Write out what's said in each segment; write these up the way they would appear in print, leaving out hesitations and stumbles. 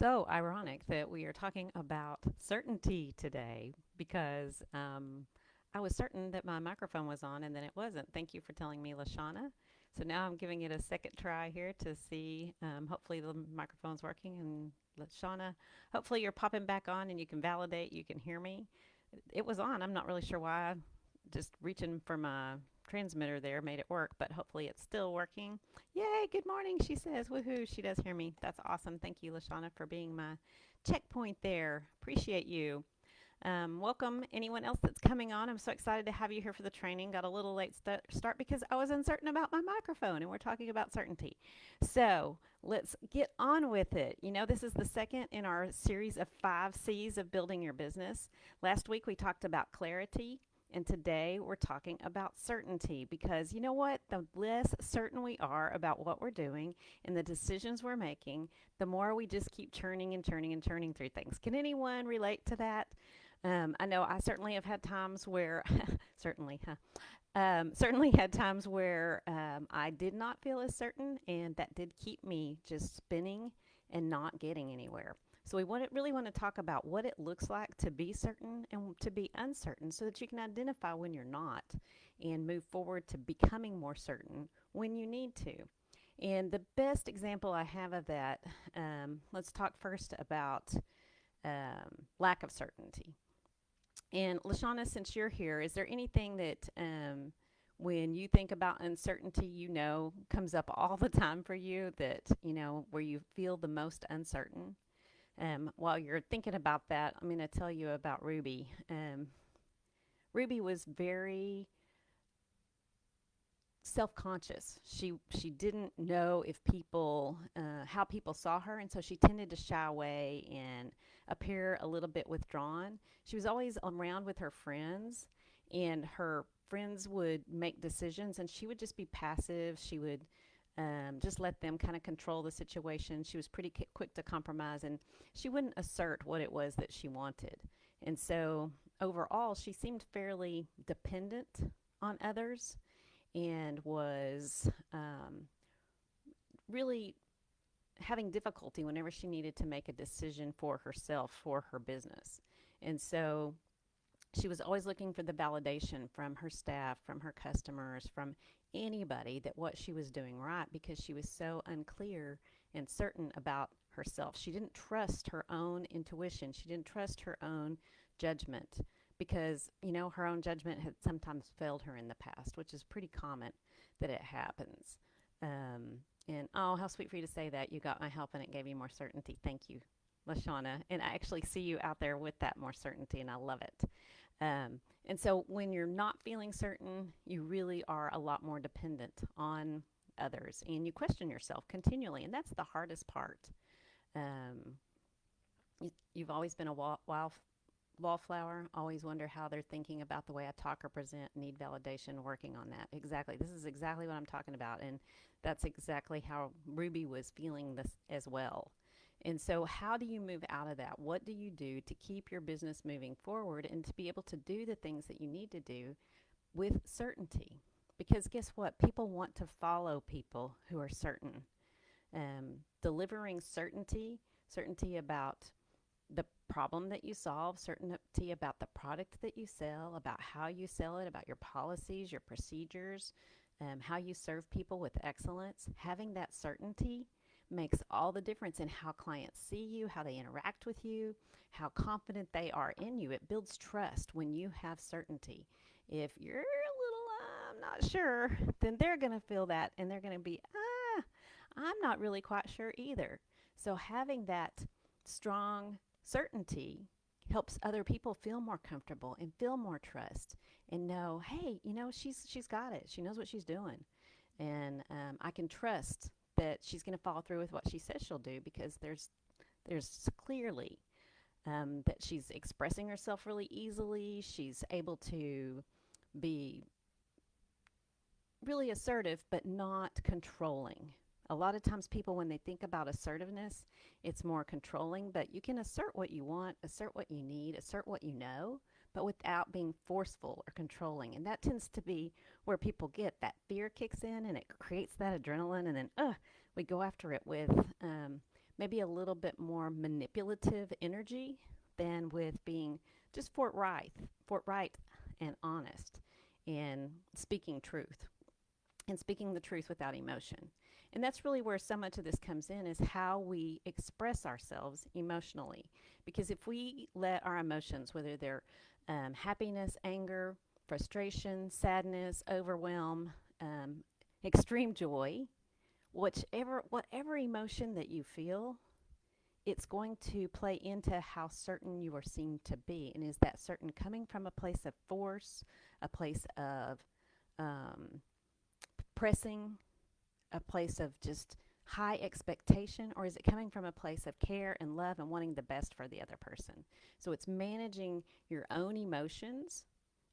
So ironic that we are talking about certainty today because I was certain that my microphone was on and then it wasn't. Thank you for telling me, Lashana. So now I'm giving it a second try here to see. Hopefully the microphone's working. And Lashana, hopefully you're popping back on and you can validate you can hear me. It was on. I'm not really sure why. Just reaching for my transmitter there made it work, but hopefully it's still working. Yay, good morning, she says. Woohoo, she does hear me. That's awesome. Thank you, Lashana, for being my checkpoint there. Appreciate you. Welcome anyone else that's coming on. I'm so excited to have you here for the training. Got a little late start because I was uncertain about my microphone, and we're talking about certainty. So let's get on with it. You know, this is the second in our series of 5 C's of building your business. Last week we talked about clarity. And today we're talking about certainty because you know what? The less certain we are about what we're doing and the decisions we're making, the more we just keep churning and churning and churning through things. Can anyone relate to that? I know I certainly have had times where, certainly, certainly had times where I did not feel as certain, and that did keep me just spinning and not getting anywhere. So we really want to talk about what it looks like to be certain and to be uncertain so that you can identify when you're not and move forward to becoming more certain when you need to. And the best example I have of that, let's talk first about lack of certainty. And Lashana, since you're here, is there anything that when you think about uncertainty, you know, comes up all the time for you that, you know, where you feel the most uncertain? While you're thinking about that, I'm going to tell you about Ruby. Ruby was very self-conscious. She didn't know if people how people saw her, and so she tended to shy away and appear a little bit withdrawn. She was always around with her friends, and her friends would make decisions, and she would just be passive. She would just let them kind of control the situation. She was pretty quick to compromise, and she wouldn't assert what it was that she wanted. And so overall, she seemed fairly dependent on others and was really having difficulty whenever she needed to make a decision for herself, for her business. And so she was always looking for the validation from her staff, from her customers, from anybody that what she was doing right because she was so unclear and certain about herself. She didn't trust her own intuition. She didn't trust her own judgment because, you know, her own judgment had sometimes failed her in the past, which is pretty common that it happens. And oh, how sweet for you to say that. You got my help and it gave you more certainty. Thank you, Lashana. And I actually see you out there with that more certainty, and I love it. And so when you're not feeling certain, you really are a lot more dependent on others and you question yourself continually. And that's the hardest part. Um, you've always been a wallflower, always wonder how they're thinking about the way I talk or present, need validation, working on that. Exactly. This is exactly what I'm talking about. And that's exactly how Ruby was feeling this as well. And so, how do you move out of that? What do you do to keep your business moving forward and to be able to do the things that you need to do with certainty? Because guess what? People want to follow people who are certain. Delivering certainty about the problem that you solve, certainty about the product that you sell, about how you sell it, about your policies, your procedures, how you serve people with excellence. Having that certainty makes all the difference in how clients see you, how they interact with you, how confident they are in you. It builds trust when you have certainty. If you're a little, I'm not sure, then they're going to feel that and they're going to be, I'm not really quite sure either. So having that strong certainty helps other people feel more comfortable and feel more trust and know, hey, you know, she's got it. She knows what she's doing, and I can trust that she's going to follow through with what she says she'll do because there's clearly that she's expressing herself really easily. She's able to be really assertive, but not controlling. A lot of times people, when they think about assertiveness, it's more controlling, but you can assert what you want, assert what you need, assert what you know, but without being forceful or controlling. And that tends to be where people get that fear kicks in and it creates that adrenaline, and then we go after it with maybe a little bit more manipulative energy than with being just forthright and honest and speaking truth and speaking the truth without emotion. And that's really where so much of this comes in, is how we express ourselves emotionally. Because if we let our emotions, whether they're happiness, anger, frustration, sadness, overwhelm, extreme joy, whatever emotion that you feel, it's going to play into how certain you are seen to be. And is that certain coming from a place of force, a place of um, pressing, a place of just high expectation, or is it coming from a place of care and love and wanting the best for the other person? So it's managing your own emotions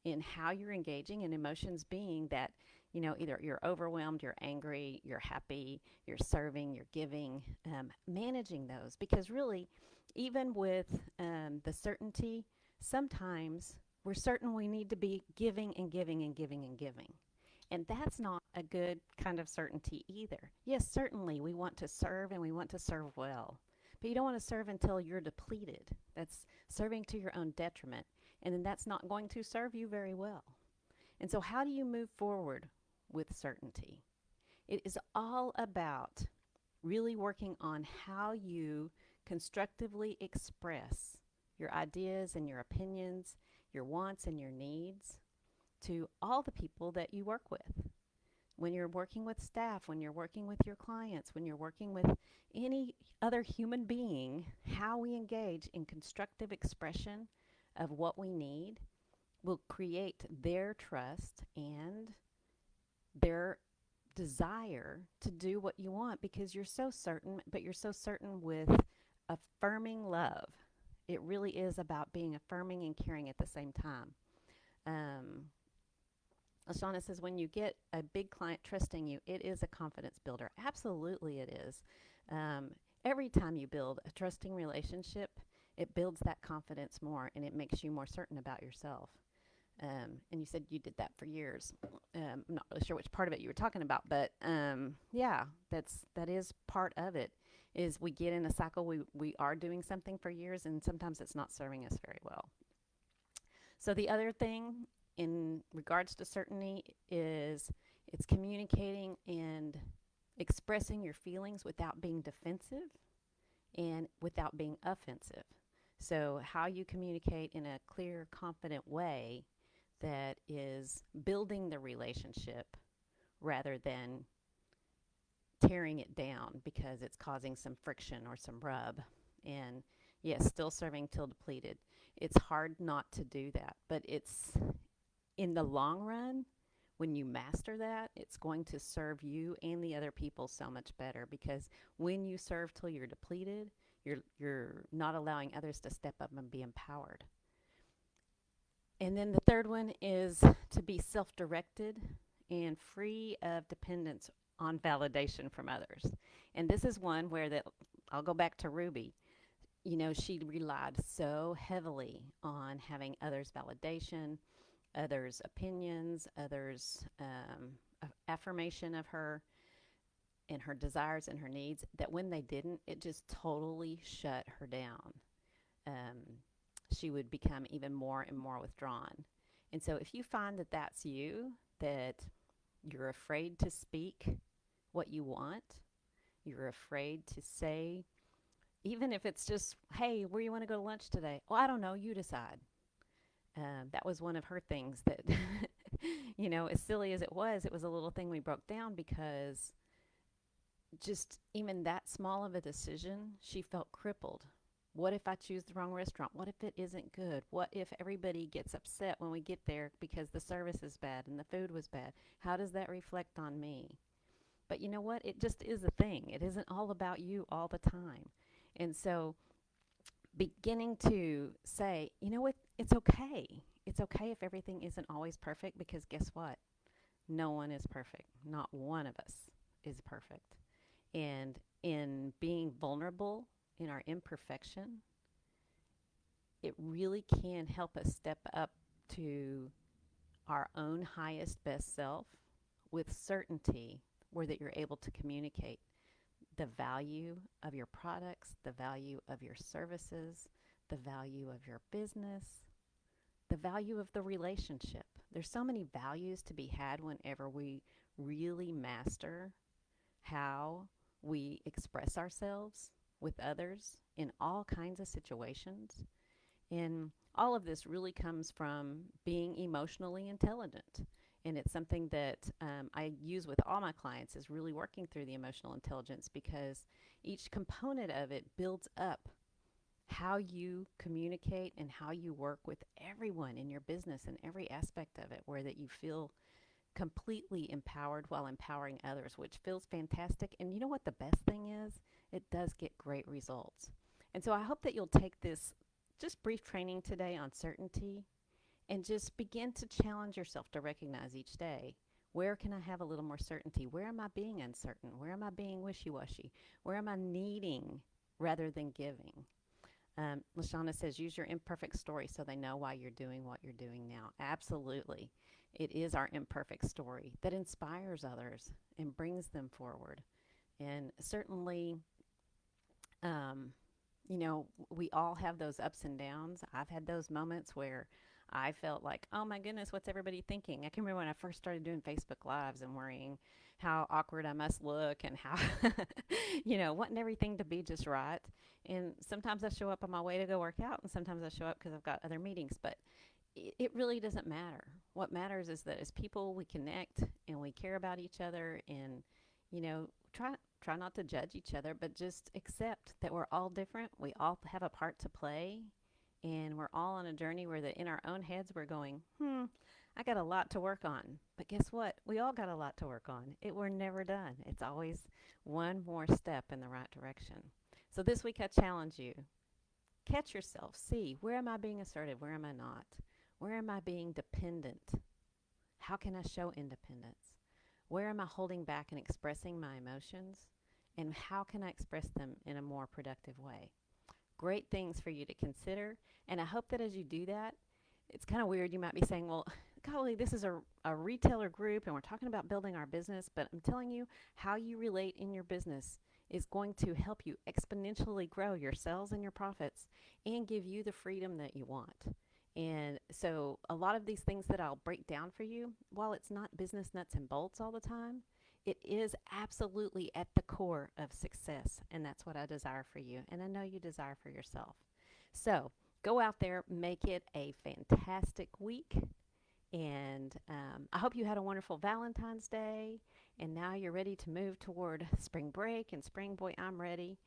in how you're engaging, and emotions being that, either you're overwhelmed, you're angry, you're happy, you're serving, you're giving, managing those. Because really, even with the certainty, sometimes we're certain we need to be giving and giving and giving and giving. And that's not a good kind of certainty either. Yes, certainly we want to serve and we want to serve well, but you don't want to serve until you're depleted. That's serving to your own detriment, and then that's not going to serve you very well. And so, how do you move forward with certainty? It is all about really working on how you constructively express your ideas and your opinions, your wants and your needs to all the people that you work with. When you're working with staff, when you're working with your clients, when you're working with any other human being, how we engage in constructive expression of what we need will create their trust and their desire to do what you want, because you're so certain, but you're so certain with affirming love. It really is about being affirming and caring at the same time. Um, Lashana says, when you get a big client trusting you, it is a confidence builder. Absolutely, it is. Um, every time you build a trusting relationship, it builds that confidence more, and it makes you more certain about yourself. And you said you did that for years. I'm not really sure which part of it you were talking about, but yeah, that is part of it. Is we get in a cycle, we are doing something for years, and sometimes it's not serving us very well. So the other thing in regards to certainty is it's communicating and expressing your feelings without being defensive and without being offensive. So how you communicate in a clear, confident way that is building the relationship rather than tearing it down because it's causing some friction or some rub. And yes, still serving till depleted. It's hard not to do that, but it's in the long run, when you master that, it's going to serve you and the other people so much better, because when you serve till you're depleted, you're not allowing others to step up and be empowered. And then the third one is to be self-directed and free of dependence on validation from others. And this is one where I'll go back to Ruby. She relied so heavily on having others' validation, others' opinions, others' affirmation of her and her desires and her needs, that when they didn't, it just totally shut her down. She would become even more and more withdrawn. And so if you find that that's you, that you're afraid to speak what you want, you're afraid to say, even if it's just, hey, where you want to go to lunch today? Oh, I don't know, you decide. That was one of her things that, as silly as it was a little thing we broke down, because just even that small of a decision, she felt crippled. What if I choose the wrong restaurant? What if it isn't good? What if everybody gets upset when we get there because the service is bad and the food was bad? How does that reflect on me? But you know what? It just is a thing. It isn't all about you all the time. And so beginning to say, you know what? It's okay. It's okay if everything isn't always perfect, because guess what? No one is perfect. Not one of us is perfect. And in being vulnerable in our imperfection, it really can help us step up to our own highest, best self with certainty, where that you're able to communicate the value of your products, the value of your services, the value of your business, the value of the relationship. There's so many values to be had whenever we really master how we express ourselves with others in all kinds of situations. And all of this really comes from being emotionally intelligent. And it's something that I use with all my clients is really working through the emotional intelligence, because each component of it builds up how you communicate and how you work with everyone in your business and every aspect of it, where that you feel completely empowered while empowering others, which feels fantastic. And you know what the best thing is? It does get great results. And so I hope that you'll take this just brief training today on certainty and just begin to challenge yourself to recognize each day, where can I have a little more certainty? Where am I being uncertain? Where am I being wishy-washy? Where am I needing rather than giving? Lashana says, use your imperfect story so they know why you're doing what you're doing now. Absolutely. It is our imperfect story that inspires others and brings them forward. And certainly, um, we all have those ups and downs. I've had those moments where I felt like, oh my goodness, what's everybody thinking? I can remember when I first started doing Facebook Lives and worrying how awkward I must look and how, wanting everything to be just right. And sometimes I show up on my way to go work out, and sometimes I show up because I've got other meetings. But it really doesn't matter. What matters is that as people, we connect and we care about each other, and, try not to judge each other, but just accept that we're all different. We all have a part to play, and we're all on a journey where in our own heads we're going, I got a lot to work on. But guess what? We all got a lot to work on. We're never done. It's always one more step in the right direction. So this week I challenge you. Catch yourself. See, where am I being assertive? Where am I not? Where am I being dependent? How can I show independence? Where am I holding back and expressing my emotions? And how can I express them in a more productive way? Great things for you to consider. And I hope that as you do that, it's kind of weird. You might be saying, well, golly, this is a retailer group and we're talking about building our business. But I'm telling you, how you relate in your business is going to help you exponentially grow your sales and your profits and give you the freedom that you want. And so a lot of these things that I'll break down for you, while it's not business nuts and bolts all the time, it is absolutely at the core of success. And that's what I desire for you. And I know you desire for yourself. So go out there, make it a fantastic week. And I hope you had a wonderful Valentine's Day. And now you're ready to move toward spring break. And spring, boy, I'm ready.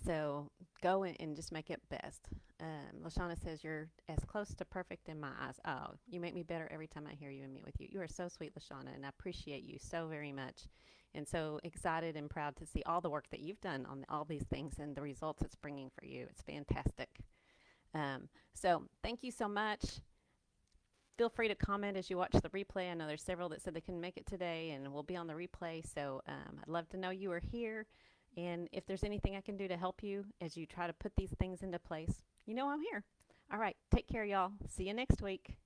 So go and just make it best. Lashana says, you're as close to perfect in my eyes. Oh, you make me better every time I hear you and meet with you. You are so sweet, Lashana, and I appreciate you so very much. And so excited and proud to see all the work that you've done on all these things and the results it's bringing for you. It's fantastic. So thank you so much. Feel free to comment as you watch the replay. I know there's several that said they couldn't make it today and will be on the replay. So I'd love to know you are here. And if there's anything I can do to help you as you try to put these things into place, I'm here. All right. Take care, y'all. See you next week.